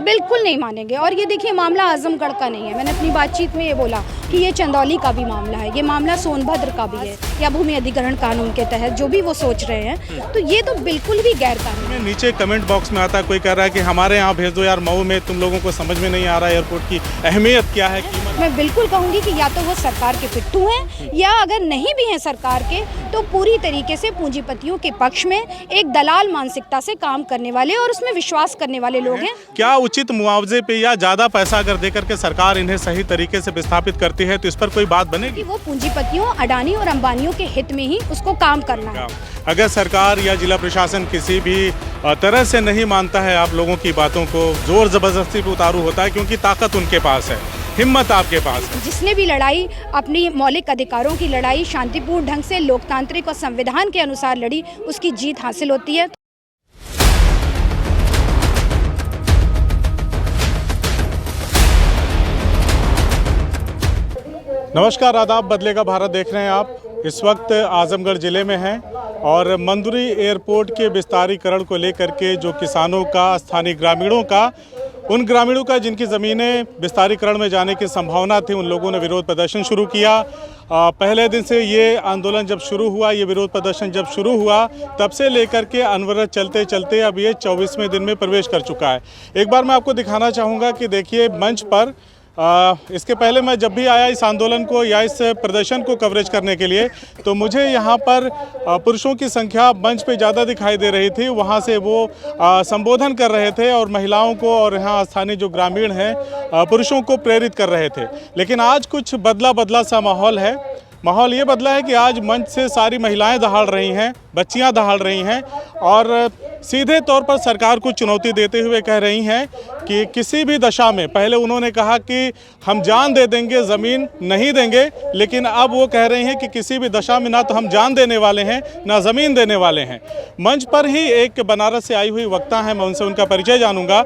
बिल्कुल नहीं मानेंगे। और ये देखिए मामला आजमगढ़ का नहीं है, मैंने अपनी बातचीत में ये बोला कि ये चंदौली का भी मामला है, ये मामला सोनभद्र का भी है, या भूमि अधिग्रहण कानून के तहत जो भी वो सोच रहे हैं, तो ये तो बिल्कुल भी गैर कानूनी। नीचे कमेंट बॉक्स में आता है, कोई कह रहा है कि हमारे यहाँ भेज दो यार, मऊ में तुम लोगों को समझ में नहीं आ रहा एयरपोर्ट की अहमियत क्या है, कीमत। मैं बिल्कुल कहूँगी कि या तो वो सरकार के पिट्ठू हैं, या अगर नहीं भी हैं सरकार के, तो पूरी तरीके से पूंजीपतियों के पक्ष में एक दलाल मानसिकता से काम करने वाले और उसमें विश्वास करने वाले लोग हैं। क्या उचित मुआवजे पे या ज़्यादा पैसा अगर देकर के सरकार इन्हें सही तरीके से विस्थापित करती है तो इस पर कोई बात बनेगी? वो पूंजीपतियों, अडानी और अंबानियों के हित में ही उसको काम करना है। अगर सरकार या जिला प्रशासन किसी भी तरह से नहीं मानता है आप लोगों की बातों को, जोर जबरदस्ती पे उतारू होता है, क्योंकि ताकत उनके पास है, हिम्मत आपके पास है। जिसने भी लड़ाई, अपनी मौलिक अधिकारों की लड़ाई शांतिपूर्ण ढंग से लोकतांत्रिक और संविधान के अनुसार लड़ी, उसकी जीत हासिल होती है। नमस्कार, आदाब, बदलेगा भारत देख रहे हैं आप। इस वक्त आजमगढ़ ज़िले में हैं और मंदुरी एयरपोर्ट के विस्तारीकरण को लेकर के जो किसानों का, स्थानीय ग्रामीणों का, उन ग्रामीणों का जिनकी ज़मीनें विस्तारीकरण में जाने की संभावना थी, उन लोगों ने विरोध प्रदर्शन शुरू किया। पहले दिन से ये आंदोलन जब शुरू हुआ, ये विरोध प्रदर्शन जब शुरू हुआ, तब से लेकर के अनवरत चलते चलते अब ये 24वें दिन में प्रवेश कर चुका है। एक बार मैं आपको दिखाना चाहूँगा कि देखिए मंच पर इसके पहले मैं जब भी आया इस आंदोलन को या इस प्रदर्शन को कवरेज करने के लिए, तो मुझे यहाँ पर पुरुषों की संख्या मंच पे ज़्यादा दिखाई दे रही थी। वहाँ से वो संबोधन कर रहे थे और महिलाओं को और यहाँ स्थानीय जो ग्रामीण हैं पुरुषों को प्रेरित कर रहे थे। लेकिन आज कुछ बदला सा माहौल है। माहौल ये बदला है कि आज मंच से सारी महिलाएं दहाड़ रही हैं, बच्चियां दहाड़ रही हैं और सीधे तौर पर सरकार को चुनौती देते हुए कह रही हैं कि किसी भी दशा में, पहले उन्होंने कहा कि हम जान दे देंगे, ज़मीन नहीं देंगे, लेकिन अब वो कह रही हैं कि किसी भी दशा में ना तो हम जान देने वाले हैं ना ज़मीन देने वाले हैं। मंच पर ही एक बनारस से आई हुई वक्ता हैं, मैं उनसे उनका परिचय जानूंगा।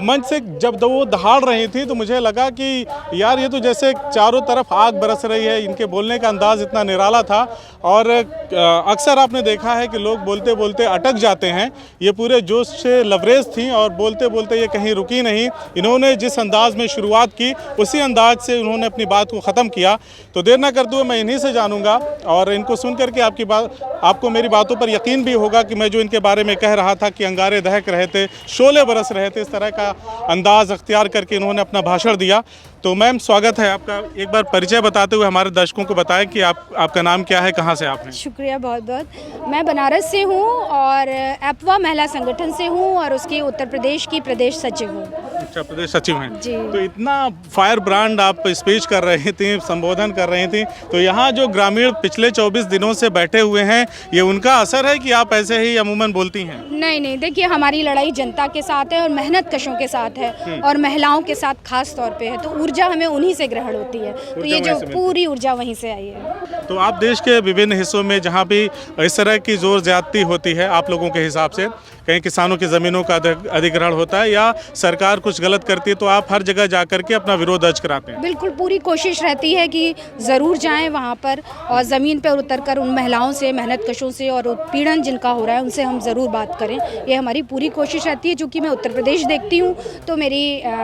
मंच से जब वो दहाड़ रही थी तो मुझे लगा कि यार ये तो जैसे चारों तरफ आग बरस रही है, इनके बोलने का अंदाज़ इतना निराला था। और अक्सर आपने देखा है कि लोग बोलते बोलते अटक जाते हैं, ये पूरे जोश से लबरेज थी और बोलते बोलते ये कहीं रुकी नहीं। इन्होंने जिस अंदाज में शुरुआत की उसी अंदाज से उन्होंने अपनी बात को ख़त्म किया। तो देर ना करते हुए मैं इन्हीं से जानूंगा और इनको सुन करके आपको मेरी बातों पर यकीन भी होगा कि मैं जो इनके बारे में कह रहा था कि अंगारे दहक रहे थे, शोले बरस रहे थे, इस तरह का अंदाज़ अख्तियार करके इन्होंने अपना भाषण दिया। तो मैम, स्वागत है आपका। एक बार परिचय बताते हुए हमारे दर्शकों को बताएं कि आपका नाम क्या है, कहाँ से आप हैं? शुक्रिया बहुत बहुत। मैं बनारस से हूँ और एपवा महिला संगठन से हूँ और उसकी उत्तर प्रदेश की प्रदेश सचिव हूँ। अच्छा, प्रदेश सचिव हैं जी। तो इतना फायर ब्रांड आप स्पीच कर रही थी, संबोधन कर रही थी, तो यहाँ जो ग्रामीण पिछले 24 दिनों से बैठे हुए हैं, ये उनका असर है कि आप ऐसे ही अमूमन बोलती हैं? नहीं, देखिए हमारी लड़ाई जनता के साथ है और मेहनत कशों के साथ है और महिलाओं के साथ खास तौर पे है, तो ऊर्जा हमें उन्हीं से ग्रहण होती है। तो ये जो पूरी ऊर्जा वहीं से आई है। तो आप देश के विभिन्न हिस्सों में जहाँ भी इस तरह की जोर ज्यादती होती है, आप लोगों के हिसाब से कहीं किसानों की ज़मीनों का अधिग्रहण होता है या सरकार कुछ गलत करती है, तो आप हर जगह जा कर के अपना विरोध दर्ज कराते हैं? बिल्कुल, पूरी कोशिश रहती है कि ज़रूर जाएं वहाँ पर और ज़मीन पर उतरकर उन महिलाओं से, मेहनत कशों से और उत्पीड़न जिनका हो रहा है उनसे हम ज़रूर बात करें। ये हमारी पूरी कोशिश रहती है। चूँकि मैं उत्तर प्रदेश देखती हूँ तो मेरी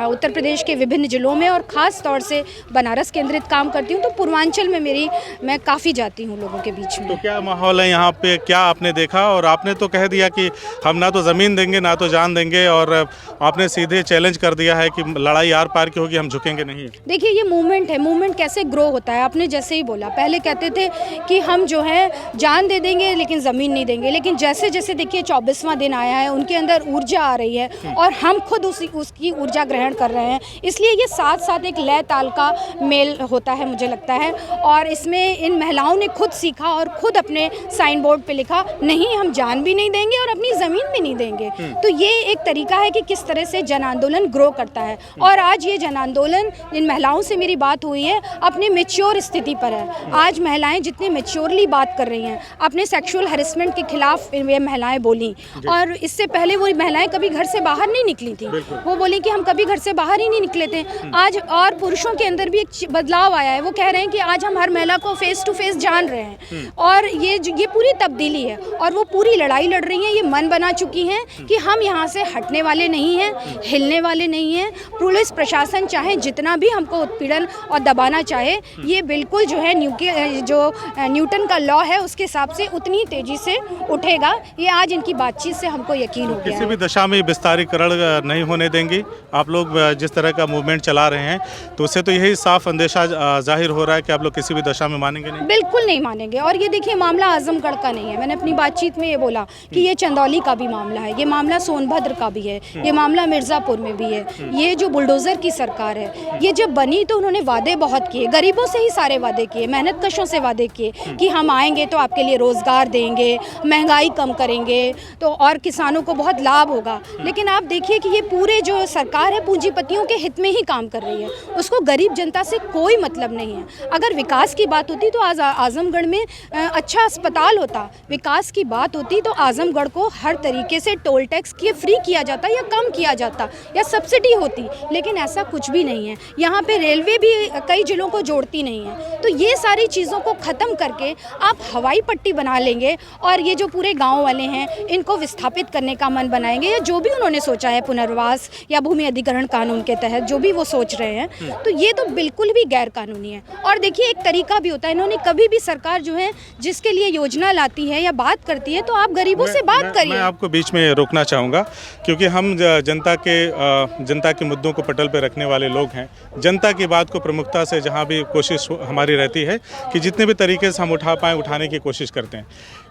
उत्तर प्रदेश के विभिन्न ज़िलों में और ख़ास तौर से बनारस केंद्रित काम करती हूँ, तो पूर्वांचल में मैं काफ़ी जाती हूँ लोगों के बीच में। तो क्या माहौल है यहाँ पे, क्या आपने देखा? और आपने तो कह दिया कि हम ना तो ज़मीन देंगे ना तो जान देंगे, और आपने सीधे चैलेंज कर दिया है कि लड़ाई आर पार की होगी, हम झुकेंगे नहीं। देखिए ये मूवमेंट है, मूवमेंट कैसे ग्रो होता है। आपने जैसे ही बोला, पहले कहते थे कि हम जो है जान दे देंगे लेकिन ज़मीन नहीं देंगे, लेकिन जैसे जैसे देखिए 24वां दिन आया है, उनके अंदर ऊर्जा आ रही है और हम खुद उसकी ऊर्जा ग्रहण कर रहे हैं। इसलिए ये साथ साथ एक लय ताल का मेल होता है मुझे लगता है। और इसमें इन महिलाओं ने खुद सीखा और खुद अपने साइन बोर्ड पे लिखा, नहीं हम जान भी नहीं देंगे और अपनी ज़मीन भी नहीं देंगे। तो ये एक तरीका है कि किस तरह से जन आंदोलन ग्रो करता है। और आज ये जन आंदोलन, इन महिलाओं से मेरी बात हुई है, अपनी मैच्योर स्थिति पर है। आज महिलाएं जितनी मैच्योरली बात कर रही हैं, अपने सेक्सुअल हैरेसमेंट के खिलाफ ये महिलाएं बोली, और इससे पहले वो महिलाएं कभी घर से बाहर नहीं निकली थी। वो बोली कि हम कभी घर से बाहर ही नहीं निकले थे। आज और पुरुषों के अंदर भी एक बदलाव आया है। वो कह रहे हैं कि आज हम हर महिला को फेस टू फेस जान रहे हैं। और ये पूरी तब्दीली है और वो पूरी लड़ाई लड़ रही हैं, ये मन बना चुकी हैं कि हम यहाँ से हटने वाले नहीं हैं, हिलने वाले नहीं हैं। पुलिस प्रशासन चाहे जितना भी हमको उत्पीड़न और दबाना चाहे, ये बिल्कुल जो है न्यूटन का लॉ है उसके हिसाब से उतनी तेजी से उठेगा। ये आज इनकी बातचीत से हमको यकीन हो गया किसी भी दशा में विस्तारीकरण नहीं होने देंगे आप लोग। जिस तरह का मूवमेंट चला रहे हैं तो उससे तो यही साफ अंदेशा जाहिर हो रहा है कि आप लोग किसी भी दशा में मानेंगे नहीं। बिल्कुल नहीं मानेंगे। और ये देखिए, मामला आजमगढ़ का नहीं है। मैंने अपनी बातचीत में ये बोला कि ये चंदौली का भी मामला है, ये मामला सोनभद्र का भी है, ये मामला मिर्ज़ापुर में भी है। ये जो बुलडोज़र की सरकार है, ये जब बनी तो उन्होंने वादे बहुत किए, गरीबों से ही सारे वादे किए, मेहनत कशों से वादे किए कि हम आएंगे तो आपके लिए रोज़गार देंगे, महंगाई कम करेंगे तो और किसानों को बहुत लाभ होगा। लेकिन आप देखिए कि ये पूरे जो सरकार है पूंजीपतियों के हित में ही काम कर रही है, उसको गरीब जनता से कोई मतलब नहीं है। अगर विकास की बात होती तो आज आजमगढ़ में अच्छा अस्पताल होता, विकास की बात होती तो आजमगढ़ को हर तरीके से टोल टैक्स फ्री किया जाता या कम किया जाता या सब्सिडी होती, लेकिन ऐसा कुछ भी नहीं है। यहाँ पे रेलवे भी कई जिलों को जोड़ती नहीं है। तो ये सारी चीज़ों को ख़त्म करके आप हवाई पट्टी बना लेंगे और ये जो पूरे गाँव वाले हैं इनको विस्थापित करने का मन बनाएंगे, या जो भी उन्होंने सोचा है पुनर्वास या भूमि अधिग्रहण कानून के तहत जो भी वो सोच रहे हैं, तो ये तो बिल्कुल भी गैर कानूनी है। और देखिए, एक तरीका भी होता है, इन्होंने कभी भी सरकार जो है जिसके लिए योजना लाती है या बात करती है तो आप गरीबों से बात करिए। मैं आपको बीच में रोकना चाहूँगा क्योंकि हम जनता के मुद्दों को पटल पर रखने वाले लोग हैं। जनता की बात को प्रमुखता से जहाँ भी कोशिश हमारी रहती है कि जितने भी तरीके से हम उठा पाएँ उठाने की कोशिश करते हैं।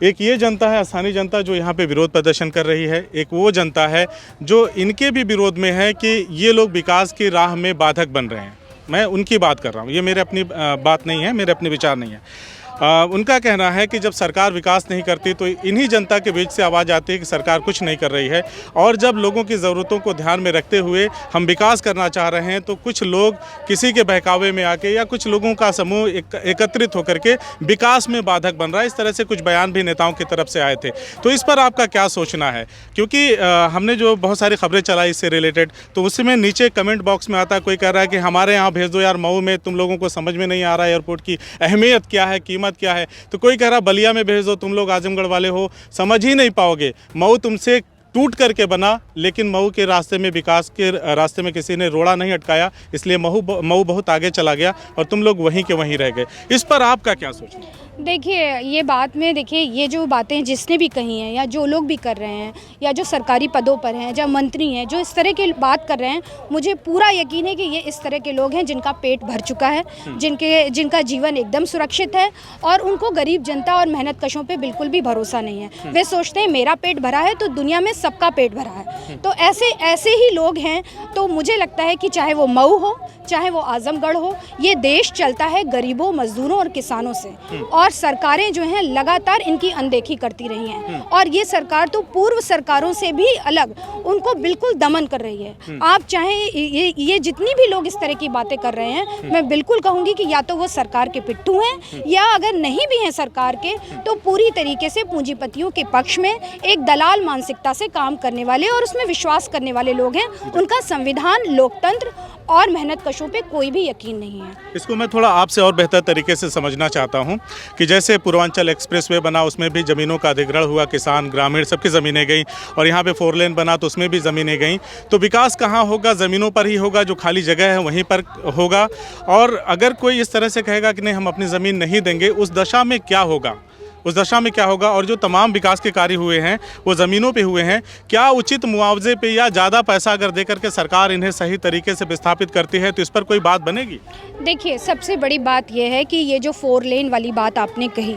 एक ये जनता है, स्थानीय जनता, जो यहाँ पे विरोध प्रदर्शन कर रही है। एक वो जनता है जो इनके भी विरोध में है कि ये लोग विकास की राह में बाधक बन रहे हैं। मैं उनकी बात कर रहा हूँ, ये मेरे अपनी बात नहीं है, मेरे अपने विचार नहीं है। उनका कहना है कि जब सरकार विकास नहीं करती तो इन्हीं जनता के बीच से आवाज़ आती है कि सरकार कुछ नहीं कर रही है, और जब लोगों की ज़रूरतों को ध्यान में रखते हुए हम विकास करना चाह रहे हैं तो कुछ लोग किसी के बहकावे में आके या कुछ लोगों का समूह एकत्रित होकर के विकास में बाधक बन रहा है। इस तरह से कुछ बयान भी नेताओं की तरफ से आए थे। तो इस पर आपका क्या सोचना है? क्योंकि हमने जो बहुत सारी खबरें चलाई इससे रिलेटेड, तो उसमें नीचे कमेंट बॉक्स में आता है, कोई कह रहा है कि हमारे यहाँ भेज दो यार, मऊ में तुम लोगों को समझ में नहीं आ रहा है एयरपोर्ट की अहमियत क्या है, कीमत क्या है। तो कोई कह रहा बलिया में भेज दो, तुम लोग आजमगढ़ वाले हो, समझ ही नहीं पाओगे। मऊ तुमसे टूट करके बना, लेकिन मऊ के रास्ते में, विकास के रास्ते में किसी ने रोड़ा नहीं अटकाया, इसलिए मऊ बहुत आगे चला गया और तुम लोग वहीं के वहीं रह गए। इस पर आपका क्या सोचना है? देखिए, ये बात में देखिए, ये जो बातें जिसने भी कही हैं या जो लोग भी कर रहे हैं या जो सरकारी पदों पर हैं, जो मंत्री हैं, जो इस तरह की बात कर रहे हैं, मुझे पूरा यकीन है कि ये इस तरह के लोग हैं जिनका पेट भर चुका है, जिनका जीवन एकदम सुरक्षित है और उनको गरीब जनता और मेहनत कशों पे बिल्कुल भी भरोसा नहीं है। वे सोचते हैं मेरा पेट भरा है तो दुनिया में सबका पेट भरा है। तो ऐसे ही लोग हैं। तो मुझे लगता है कि चाहे वो मऊ हो, चाहे वो आजमगढ़ हो, ये देश चलता है गरीबों, मजदूरों और किसानों से, और सरकारें जो हैं लगातार इनकी अनदेखी करती रही हैं। और ये सरकार तो पूर्व सरकारों से भी अलग उनको बिल्कुल दमन कर रही है। आप चाहे ये जितनी भी लोग इस तरह की बातें कर रहे हैं, मैं बिल्कुल कहूँगी कि या तो वो सरकार के पिट्ठू हैं, या अगर नहीं भी हैं सरकार के, तो पूरी तरीके से पूंजीपतियों के पक्ष में एक दलाल मानसिकता से काम करने वाले और उसमें विश्वास करने वाले लोग हैं। उनका संविधान, लोकतंत्र और मेहनत कशों पे कोई भी यकीन नहीं है। इसको मैं थोड़ा आपसे और बेहतर तरीके से समझना चाहता हूं कि जैसे पूर्वांचल एक्सप्रेसवे बना, उसमें भी ज़मीनों का अधिग्रहण हुआ, किसान, ग्रामीण सबकी ज़मीनें गई, और यहाँ पे 4 लेन बना तो उसमें भी ज़मीनें गई। तो विकास कहाँ होगा? ज़मीनों पर ही होगा, जो खाली जगह है वहीं पर होगा। और अगर कोई इस तरह से कहेगा कि नहीं हम अपनी ज़मीन नहीं देंगे, उस दशा में क्या होगा? और जो तमाम विकास के कार्य हुए हैं वो ज़मीनों पे हुए हैं, क्या उचित मुआवजे पे या ज़्यादा पैसा अगर दे करके सरकार इन्हें सही तरीके से विस्थापित करती है तो इस पर कोई बात बनेगी? देखिए, सबसे बड़ी बात यह है कि ये जो 4 लेन वाली बात आपने कही,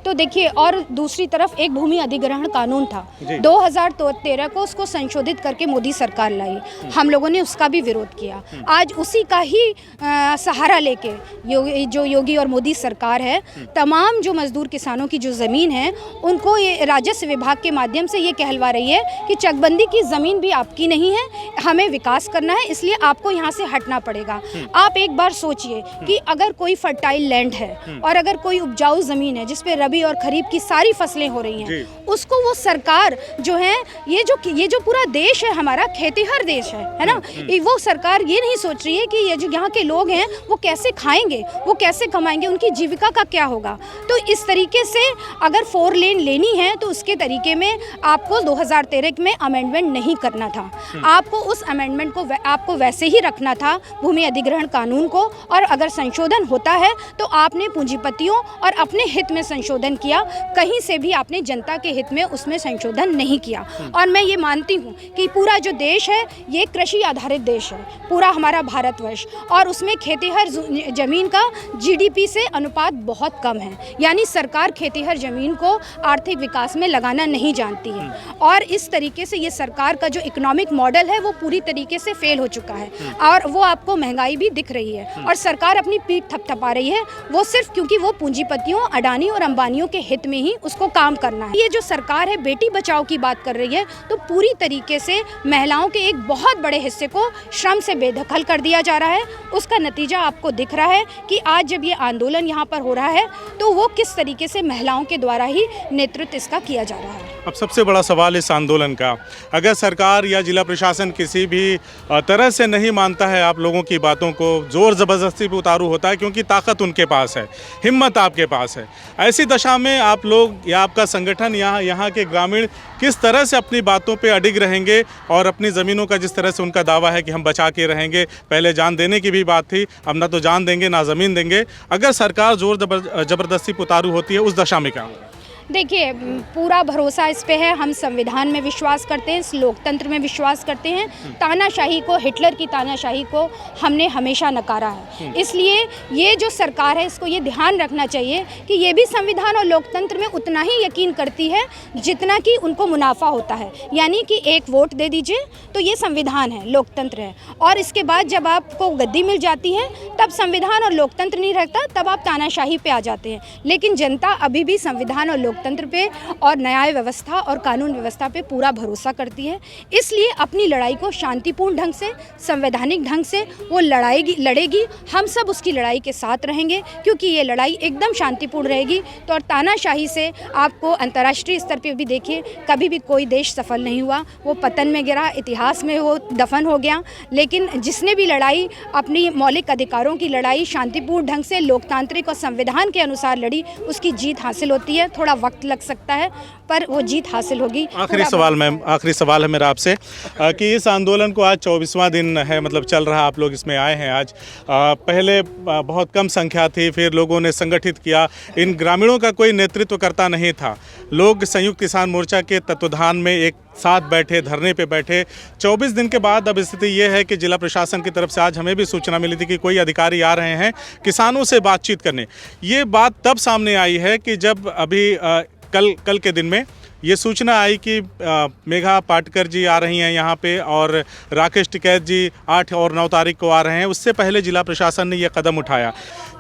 तो देखिए, और दूसरी तरफ एक भूमि अधिग्रहण कानून था 2013 को, उसको संशोधित करके मोदी सरकार लाई, हम लोगों ने उसका भी विरोध किया। आज उसी का ही सहारा लेके योगी और मोदी सरकार है, तमाम जो मजदूर किसानों की जो ज़मीन है उनको ये राजस्व विभाग के माध्यम से ये कहलवा रही है कि चकबंदी की ज़मीन भी आपकी नहीं है, हमें विकास करना है, इसलिए आपको यहाँ से हटना पड़ेगा। आप एक बार सोचिए कि अगर कोई फर्टाइल लैंड है और अगर कोई उपजाऊ ज़मीन है जिस पे रबी और खरीफ की सारी फसलें हो रही हैं, उसको वो सरकार जो है, ये जो पूरा देश है हमारा खेतीहर देश है ना, वो सरकार ये नहीं सोच रही है कि ये जो यहाँ के लोग हैं वो कैसे खाएंगे, वो कैसे कमाएंगे, उनकी जीविका का क्या होगा। तो इस तरीके से अगर 4 लेन लेनी है तो उसके तरीके में आपको 2013 में अमेंडमेंट नहीं करना था, आपको उस अमेंडमेंट को आपको वैसे ही रखना था, भूमि अधिग्रहण कानून को, और अगर संशोधन होता है तो आपने पूंजीपतियों और अपने हित में संशोधन किया, कहीं से भी आपने जनता के हित में उसमें संशोधन नहीं किया। और मैं ये मानती हूँ कि पूरा जो देश है ये कृषि आधारित देश है, पूरा हमारा भारतवर्ष, और उसमें खेतीहर ज़मीन का जीडीपी से अनुपात बहुत कम है, यानी सरकार खेतीहर ज़मीन को आर्थिक विकास में लगाना नहीं जानती है। और इस तरीके से ये सरकार का जो इकोनॉमिक मॉडल है वो पूरी तरीके से फेल हो चुका है, और वो आपको महंगाई भी दिख रही है, और सरकार अपनी पीठ थपथपा रही है, वो सिर्फ क्योंकि वो पूंजीपतियों, अडानी और अंबानियों के हित में ही उसको काम करना है। ये जो सरकार है बेटी बचाओ की बात कर रही है, तो पूरी तरीके से महिलाओं के एक बहुत बड़े हिस्से को श्रम से बेदखल कर दिया जा रहा है। उसका नतीजा आपको दिख रहा है कि आज जब ये आंदोलन यहाँ पर हो रहा है तो वो किस तरीके से महिलाओं के द्वारा ही नेतृत्व इसका किया जा रहा है। अब सबसे बड़ा सवाल इस आंदोलन का, अगर सरकार या जिला प्रशासन किसी भी तरह से नहीं मानता है आप लोगों की बातों को, जोर ज़बरदस्ती पे उतारू होता है, क्योंकि ताकत उनके पास है, हिम्मत आपके पास है, ऐसी दशा में आप लोग या आपका संगठन यहाँ के ग्रामीण किस तरह से अपनी बातों पे अडिग रहेंगे और अपनी ज़मीनों का, जिस तरह से उनका दावा है कि हम बचा के रहेंगे, पहले जान देने की भी बात थी, अब ना तो जान देंगे ना ज़मीन देंगे, अगर सरकार जोर ज़बरदस्ती पे उतारू होती है, उस दशा में क्या होगा? देखिए, पूरा भरोसा इस पे है, हम संविधान में विश्वास करते हैं, इस लोकतंत्र में विश्वास करते हैं। तानाशाही को, हिटलर की तानाशाही को हमने हमेशा नकारा है। इसलिए ये जो सरकार है इसको ये ध्यान रखना चाहिए कि ये भी संविधान और लोकतंत्र में उतना ही यकीन करती है जितना कि उनको मुनाफा होता है, यानी कि एक वोट दे दीजिए तो ये संविधान है, लोकतंत्र है, और इसके बाद जब आपको गद्दी मिल जाती है तब संविधान और लोकतंत्र नहीं रहता, तब आप तानाशाही पे आ जाते हैं। लेकिन जनता अभी भी संविधान और लोकतंत्र पे और न्याय व्यवस्था और कानून व्यवस्था पे पूरा भरोसा करती है। इसलिए अपनी लड़ाई को शांतिपूर्ण ढंग से, संवैधानिक ढंग से वो लड़ेगी। हम सब उसकी लड़ाई के साथ रहेंगे, क्योंकि ये लड़ाई एकदम शांतिपूर्ण रहेगी। तो और तानाशाही से आपको अंतर्राष्ट्रीय स्तर पे भी देखिए, कभी भी कोई देश सफल नहीं हुआ, वो पतन में गिरा, इतिहास में वो दफन हो गया। लेकिन जिसने भी लड़ाई, अपनी मौलिक अधिकारों की लड़ाई शांतिपूर्ण ढंग से, लोकतांत्रिक और संविधान के अनुसार लड़ी, उसकी जीत हासिल होती है। थोड़ा वक्त लग सकता है पर वो जीत हासिल होगी। आखिरी सवाल है मेरा आपसे कि इस आंदोलन को आज 24वां दिन है, मतलब चल रहा, आप लोग इसमें आए हैं आज। पहले बहुत कम संख्या थी, फिर लोगों ने संगठित किया, इन ग्रामीणों का कोई नेतृत्व करता नहीं था, लोग संयुक्त किसान मोर्चा के तत्वाधान में एक साथ बैठे, धरने पे बैठे। 24 दिन के बाद अब स्थिति ये है कि जिला प्रशासन की तरफ से आज हमें भी सूचना मिली थी कि कोई अधिकारी आ रहे हैं किसानों से बातचीत करने। ये बात तब सामने आई है कि जब अभी कल के दिन में ये सूचना आई कि मेघा पाटकर जी आ रही हैं यहाँ पे, और राकेश टिकैत जी 8 और 9 तारीख को आ रहे हैं। उससे पहले जिला प्रशासन ने ये कदम उठाया।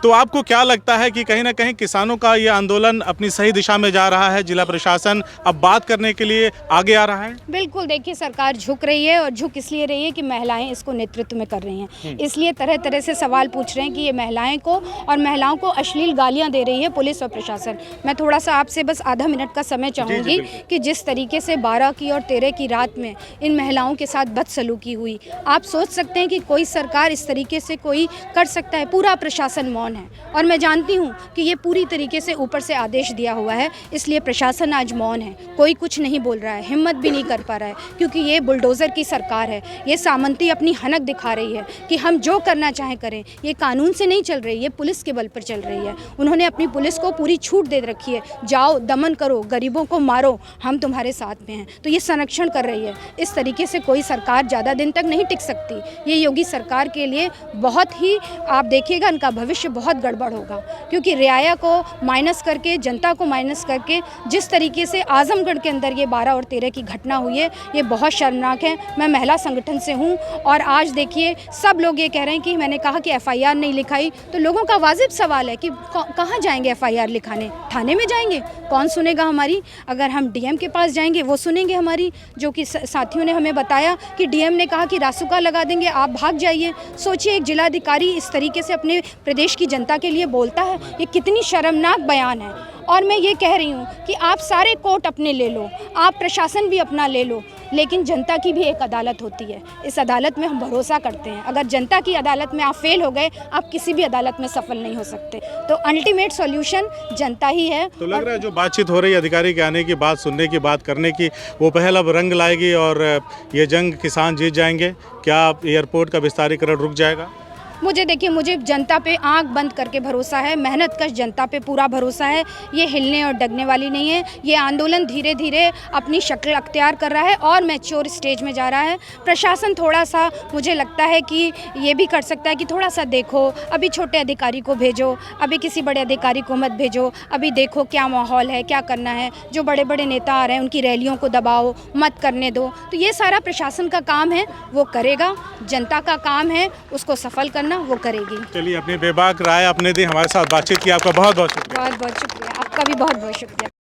तो आपको क्या लगता है कि कहीं ना कहीं किसानों का ये आंदोलन अपनी सही दिशा में जा रहा है, जिला प्रशासन अब बात करने के लिए आगे आ रहा है? बिल्कुल, देखिए सरकार झुक रही है, और झुक इसलिए रही है कि महिलाएं इसको नेतृत्व में कर रही हैं। इसलिए तरह तरह से सवाल पूछ रहे हैं कि ये महिलाएं को और महिलाओं को अश्लील गालियां दे रही है पुलिस और प्रशासन। मैं थोड़ा सा आपसे बस आधा मिनट का समय चाहूँगी कि जिस तरीके से 12 की और 13 की रात में इन महिलाओं के साथ बदसलूकी हुई, आप सोच सकते हैं कि कोई सरकार इस तरीके से कोई कर सकता है? पूरा प्रशासन मौन है, और मैं जानती हूँ कि ये पूरी तरीके से ऊपर से आदेश दिया हुआ है, इसलिए प्रशासन आज मौन है, कोई कुछ नहीं बोल रहा है, हिम्मत भी नहीं कर पा रहा है, क्योंकि ये बुलडोज़र की सरकार है। ये सामंती अपनी हनक दिखा रही है कि हम जो करना चाहें करें। ये कानून से नहीं चल रही, ये पुलिस के बल पर चल रही है। उन्होंने अपनी पुलिस को पूरी छूट दे रखी है, जाओ दमन करो, गरीबों को मारो, हम तुम्हारे साथ में हैं। तो ये संरक्षण कर रही है। इस तरीके से कोई सरकार ज़्यादा दिन तक नहीं टिक सकती। ये योगी सरकार के लिए बहुत ही, आप देखिएगा इनका भविष्य बहुत गड़बड़ होगा, क्योंकि रियाया को माइनस करके, जनता को माइनस करके जिस तरीके से आजमगढ़ के अंदर ये 12 और 13 की घटना हुई है, ये बहुत शर्मनाक है। मैं महिला संगठन से हूँ और आज देखिए सब लोग ये कह रहे हैं कि मैंने कहा कि FIR नहीं लिखाई, तो लोगों का वाजिब सवाल है कि कहाँ जाएंगे FIR लिखाने? थाने में जाएंगे? कौन सुनेगा हमारी? अगर हम DM के पास जाएंगे वो सुनेंगे हमारी, जो कि साथियों ने हमें बताया कि DM ने कहा कि रासुका लगा देंगे, आप भाग जाइए। सोचिए एक जिलाधिकारी इस तरीके से अपने प्रदेश की जनता के लिए बोलता है, ये कितनी शर्मनाक बयान है। और मैं ये कह रही हूँ कि आप सारे कोर्ट अपने ले लो, आप प्रशासन भी अपना ले लो, लेकिन जनता की भी एक अदालत होती है। इस अदालत में हम भरोसा करते हैं। अगर जनता की अदालत में आप फेल हो गए, आप किसी भी अदालत में सफल नहीं हो सकते। तो अल्टीमेट सॉल्यूशन जनता ही है। तो लग रहा है जो बातचीत हो रही है, अधिकारी के आने की बात, सुनने की बात, करने की, वो पहल अब रंग लाएगी और ये जंग किसान जीत जाएंगे। क्या एयरपोर्ट का विस्तारीकरण रुक जाएगा? मुझे देखिए, मुझे जनता पे आंख बंद करके भरोसा है, मेहनतकश जनता पे पूरा भरोसा है। ये हिलने और डगने वाली नहीं है। ये आंदोलन धीरे धीरे अपनी शक्ल अख्तियार कर रहा है और मैच्योर स्टेज में जा रहा है। प्रशासन थोड़ा सा, मुझे लगता है कि ये भी कर सकता है कि थोड़ा सा देखो, अभी छोटे अधिकारी को भेजो, अभी किसी बड़े अधिकारी को मत भेजो, अभी देखो क्या माहौल है, क्या करना है। जो बड़े बड़े नेता आ रहे हैं उनकी रैलियों को दबाओ, मत करने दो। तो ये सारा प्रशासन का काम है, वो करेगा। जनता का काम है उसको सफल करना, वो करेगी। चलिए, अपनी बेबाक राय आपने दी, हमारे साथ बातचीत की, आपका बहुत बहुत शुक्रिया। बहुत बहुत शुक्रिया, आपका भी बहुत बहुत शुक्रिया।